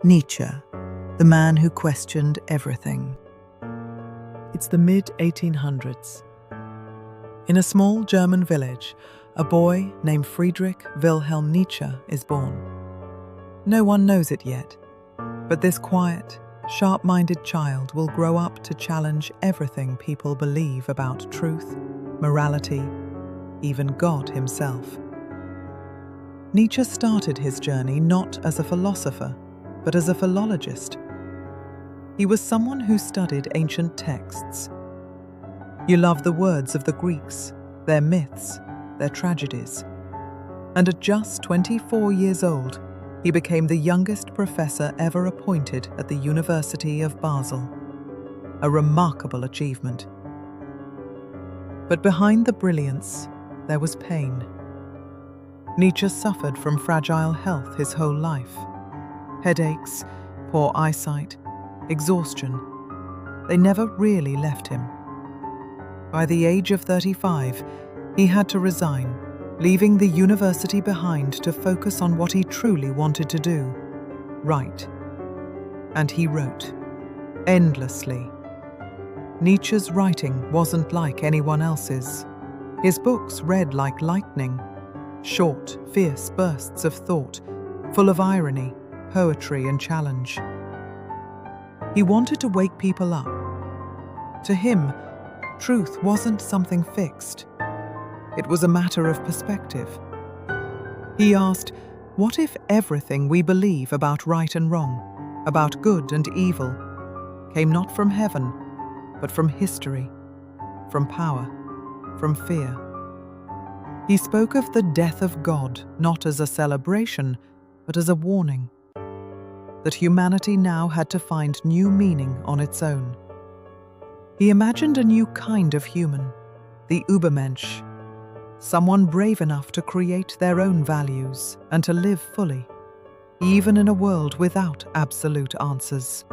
Nietzsche, the man who questioned everything. It's the mid-1800s. In a small German village, a boy named Friedrich Wilhelm Nietzsche is born. No one knows it yet, but this quiet, sharp-minded child will grow up to challenge everything people believe about truth, morality, even God himself. Nietzsche started his journey not as a philosopher, but as a philologist. He was someone who studied ancient texts. You love the words of the Greeks, their myths, their tragedies. And at just 24 years old, he became the youngest professor ever appointed at the University of Basel. A remarkable achievement. But behind the brilliance, there was pain. Nietzsche suffered from fragile health his whole life. Headaches, poor eyesight, exhaustion. They never really left him. By the age of 35, he had to resign, leaving the university behind to focus on what he truly wanted to do, write. And he wrote, endlessly. Nietzsche's writing wasn't like anyone else's. His books read like lightning, short, fierce bursts of thought, full of irony, poetry and challenge. He wanted to wake people up. To him, truth wasn't something fixed. It was a matter of perspective. He asked, what if everything we believe about right and wrong, about good and evil, came not from heaven, but from history, from power, from fear? He spoke of the death of God not as a celebration, but as a warning. That humanity now had to find new meaning on its own. He imagined a new kind of human, the Übermensch, someone brave enough to create their own values and to live fully, even in a world without absolute answers.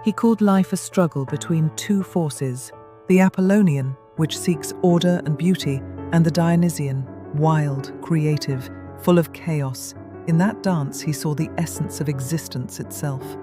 He called life a struggle between two forces, the Apollonian, which seeks order and beauty, and the Dionysian, wild, creative, full of chaos. In that dance, he saw the essence of existence itself.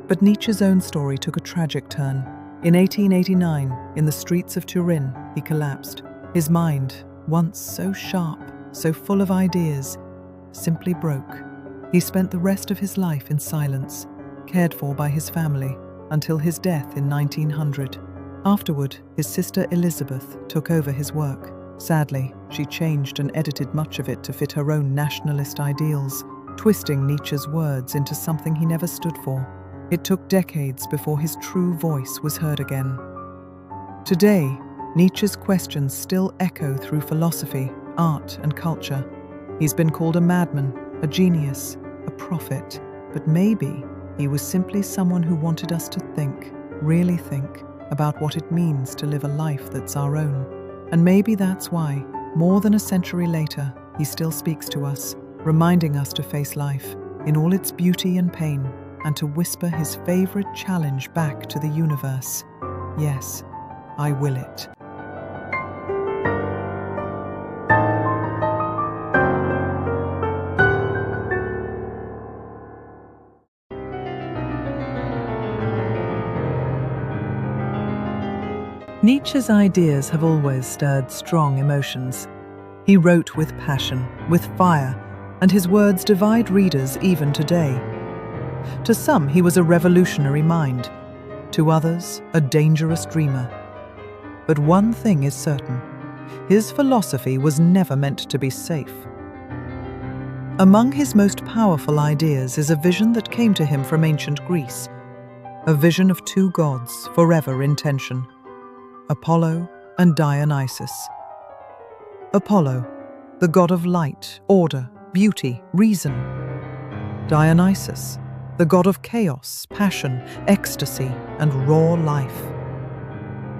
But Nietzsche's own story took a tragic turn. In 1889, in the streets of Turin, he collapsed. His mind, once so sharp, so full of ideas, simply broke. He spent the rest of his life in silence, cared for by his family, until his death in 1900. Afterward, his sister Elizabeth took over his work. Sadly, she changed and edited much of it to fit her own nationalist ideals, twisting Nietzsche's words into something he never stood for. It took decades before his true voice was heard again. Today, Nietzsche's questions still echo through philosophy, art, and culture. He's been called a madman, a genius, a prophet, but maybe he was simply someone who wanted us to think, really think, about what it means to live a life that's our own. And maybe that's why, more than a century later, he still speaks to us, reminding us to face life in all its beauty and pain, and to whisper his favorite challenge back to the universe. Yes, I will it. Nietzsche's ideas have always stirred strong emotions. He wrote with passion, with fire, and his words divide readers even today. To some, he was a revolutionary mind. To others, a dangerous dreamer. But one thing is certain. His philosophy was never meant to be safe. Among his most powerful ideas is a vision that came to him from ancient Greece. A vision of two gods forever in tension. Apollo and Dionysus. Apollo, the god of light, order, beauty, reason. Dionysus, the god of chaos, passion, ecstasy, and raw life.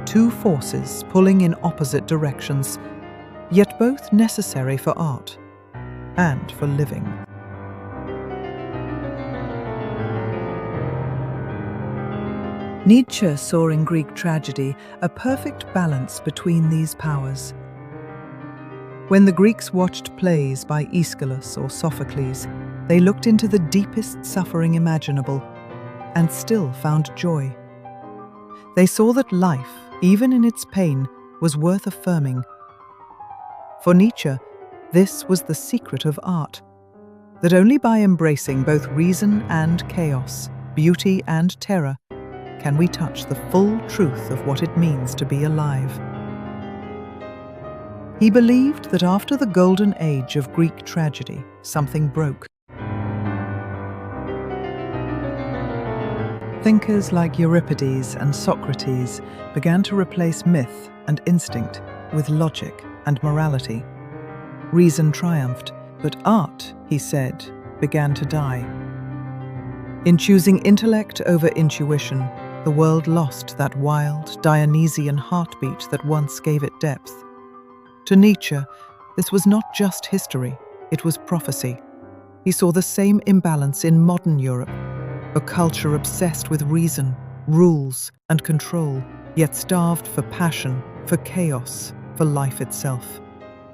Two forces pulling in opposite directions, yet both necessary for art and for living. Nietzsche saw in Greek tragedy a perfect balance between these powers. When the Greeks watched plays by Aeschylus or Sophocles, They looked into the deepest suffering imaginable and still found joy. They saw that life, even in its pain, was worth affirming. For Nietzsche, this was the secret of art, that only by embracing both reason and chaos, beauty and terror, can we touch the full truth of what it means to be alive. He believed that after the golden age of Greek tragedy, something broke. Thinkers like Euripides and Socrates began to replace myth and instinct with logic and morality. Reason triumphed, but art, he said, began to die. In choosing intellect over intuition, the world lost that wild, Dionysian heartbeat that once gave it depth. To Nietzsche, this was not just history, it was prophecy. He saw the same imbalance in modern Europe, a culture obsessed with reason, rules, and control, yet starved for passion, for chaos, for life itself.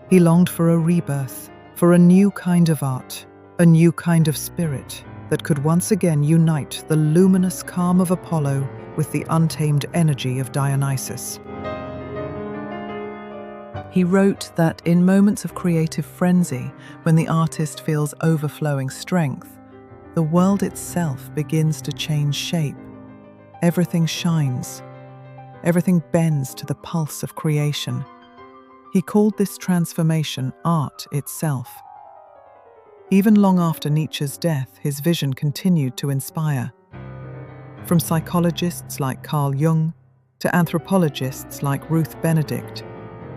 He longed for a rebirth, for a new kind of art, a new kind of spirit that could once again unite the luminous calm of Apollo with the untamed energy of Dionysus. He wrote that in moments of creative frenzy, when the artist feels overflowing strength, the world itself begins to change shape. Everything shines. Everything bends to the pulse of creation. He called this transformation art itself. Even long after Nietzsche's death, his vision continued to inspire. From psychologists like Carl Jung, to anthropologists like Ruth Benedict,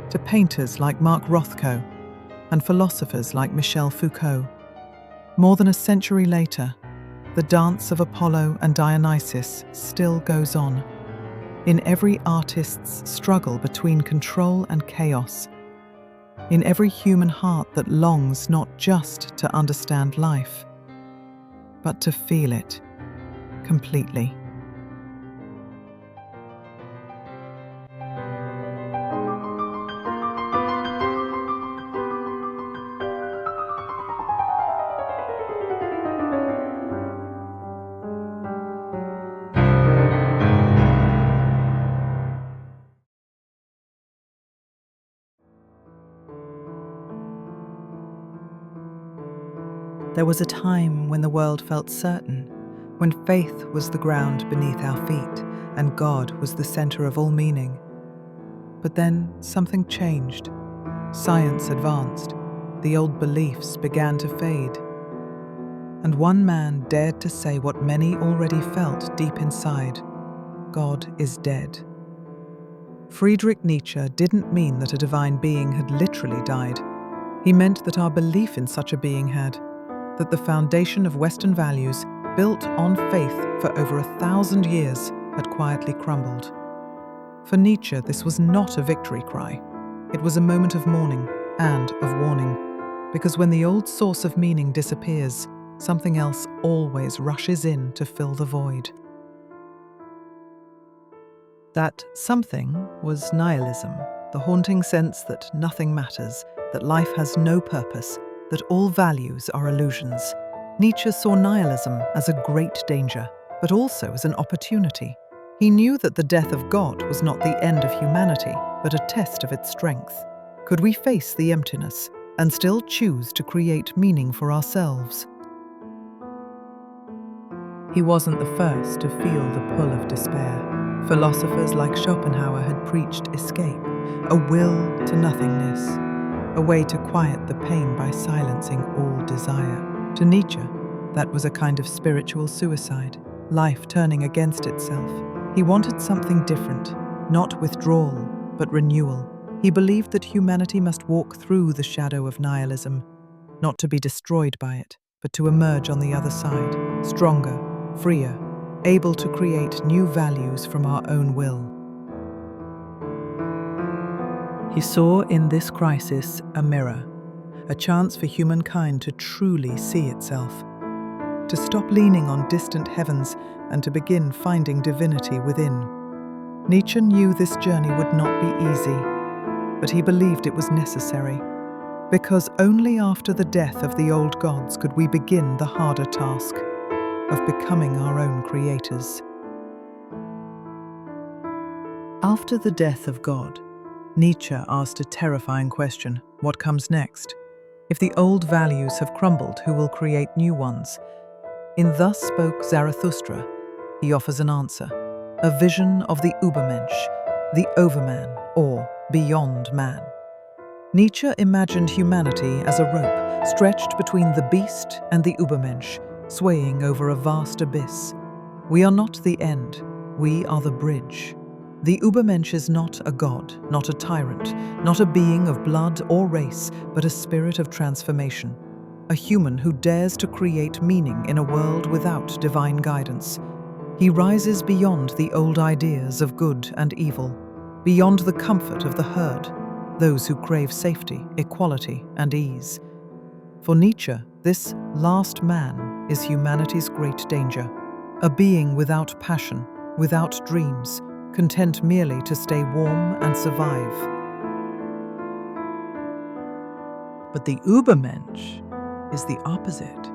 to painters like Mark Rothko, and philosophers like Michel Foucault. More than a century later, the dance of Apollo and Dionysus still goes on. In every artist's struggle between control and chaos, in every human heart that longs not just to understand life, but to feel it completely. There was a time when the world felt certain, when faith was the ground beneath our feet and God was the center of all meaning. But then something changed. Science advanced. The old beliefs began to fade. And one man dared to say what many already felt deep inside: God is dead. Friedrich Nietzsche didn't mean that a divine being had literally died. He meant that our belief in such a being had, that the foundation of Western values, built on faith for over 1,000 years, had quietly crumbled. For Nietzsche, this was not a victory cry. It was a moment of mourning and of warning, because when the old source of meaning disappears, something else always rushes in to fill the void. That something was nihilism, the haunting sense that nothing matters, that life has no purpose, that all values are illusions. Nietzsche saw nihilism as a great danger, but also as an opportunity. He knew that the death of God was not the end of humanity, but a test of its strength. Could we face the emptiness and still choose to create meaning for ourselves? He wasn't the first to feel the pull of despair. Philosophers like Schopenhauer had preached escape, a will to nothingness, a way to quiet the pain by silencing all desire. To Nietzsche, that was a kind of spiritual suicide, life turning against itself. He wanted something different, not withdrawal, but renewal. He believed that humanity must walk through the shadow of nihilism, not to be destroyed by it, but to emerge on the other side, stronger, freer, able to create new values from our own will. He saw in this crisis a mirror, a chance for humankind to truly see itself, to stop leaning on distant heavens and to begin finding divinity within. Nietzsche knew this journey would not be easy, but he believed it was necessary. because only after the death of the old gods could we begin the harder task of becoming our own creators. After the death of God, Nietzsche asked a terrifying question: what comes next? If the old values have crumbled, who will create new ones? In Thus Spoke Zarathustra, he offers an answer, a vision of the Übermensch, the overman, or beyond man. Nietzsche imagined humanity as a rope stretched between the beast and the Übermensch, swaying over a vast abyss. We are not the end, we are the bridge. The Übermensch is not a god, not a tyrant, not a being of blood or race, but a spirit of transformation. A human who dares to create meaning in a world without divine guidance. He rises beyond the old ideas of good and evil, beyond the comfort of the herd, those who crave safety, equality, and ease. For Nietzsche, this last man is humanity's great danger, a being without passion, without dreams, content merely to stay warm and survive. But the Übermensch is the opposite.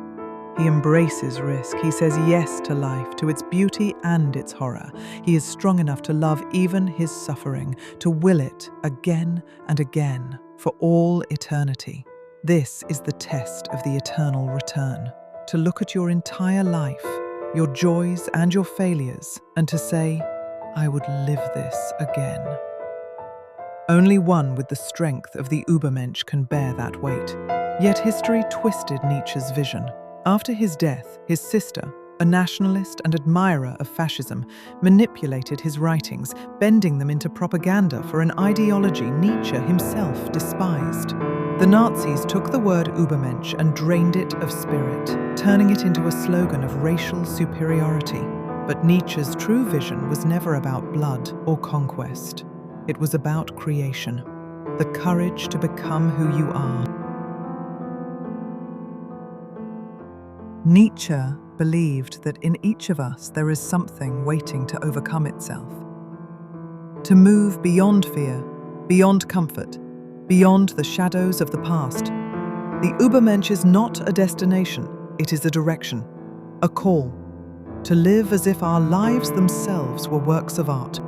He embraces risk. He says yes to life, to its beauty and its horror. He is strong enough to love even his suffering, to will it again and again for all eternity. This is the test of the eternal return, to look at your entire life, your joys and your failures, and to say, I would live this again. Only one with the strength of the Übermensch can bear that weight. Yet history twisted Nietzsche's vision. After his death, his sister, a nationalist and admirer of fascism, manipulated his writings, bending them into propaganda for an ideology Nietzsche himself despised. The Nazis took the word Übermensch and drained it of spirit, turning it into a slogan of racial superiority. But Nietzsche's true vision was never about blood or conquest. It was about creation, the courage to become who you are. Nietzsche believed that in each of us there is something waiting to overcome itself, to move beyond fear, beyond comfort, beyond the shadows of the past. The Übermensch is not a destination, it is a direction, a call, to live as if our lives themselves were works of art.